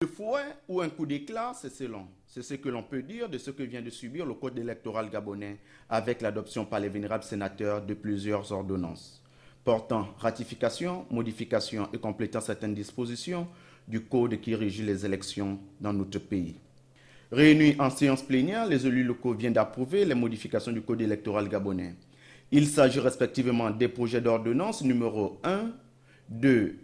Le fouet ou un coup d'éclat, c'est selon. C'est ce que l'on peut dire de ce que vient de subir le code électoral gabonais avec l'adoption par les vénérables sénateurs de plusieurs ordonnances portant ratification, modification et complétant certaines dispositions du code qui régit les élections dans notre pays. Réunis en séance plénière, les élus locaux viennent d'approuver les modifications du code électoral gabonais. Il s'agit respectivement des projets d'ordonnance numéro 1, 2,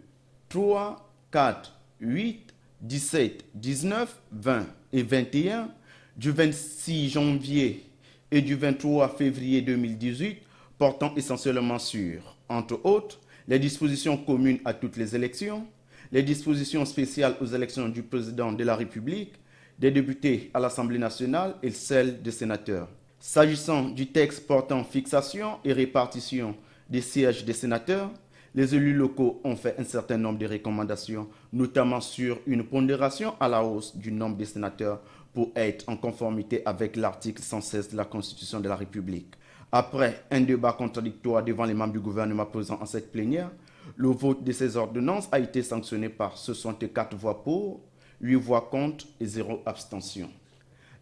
3, 4, 8, 17, 19, 20 et 21 du 26 janvier et du 23 février 2018 portant essentiellement sur, entre autres, les dispositions communes à toutes les élections, les dispositions spéciales aux élections du président de la République, des députés à l'Assemblée nationale et celles des sénateurs. S'agissant du texte portant fixation et répartition des sièges des sénateurs, les élus locaux ont fait un certain nombre de recommandations, notamment sur une pondération à la hausse du nombre des sénateurs pour être en conformité avec l'article 116 de la Constitution de la République. Après un débat contradictoire devant les membres du gouvernement présents en cette plénière, le vote de ces ordonnances a été sanctionné par 64 voix pour, 8 voix contre et 0 abstention.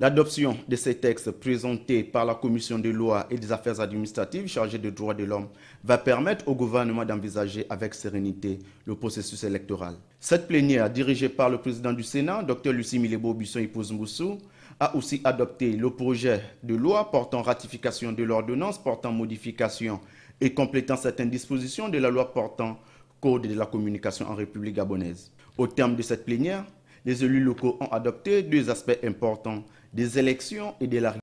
L'adoption de ces textes présentés par la Commission des lois et des affaires administratives chargée des droits de l'homme va permettre au gouvernement d'envisager avec sérénité le processus électoral. Cette plénière, dirigée par le président du Sénat, Dr Lucie Milebo Bisson Ippoz Mboussou, a aussi adopté le projet de loi portant ratification de l'ordonnance portant modification et complétant certaines dispositions de la loi portant Code de la communication en République gabonaise. Au terme de cette plénière, les élus locaux ont adopté deux aspects importants des élections et de la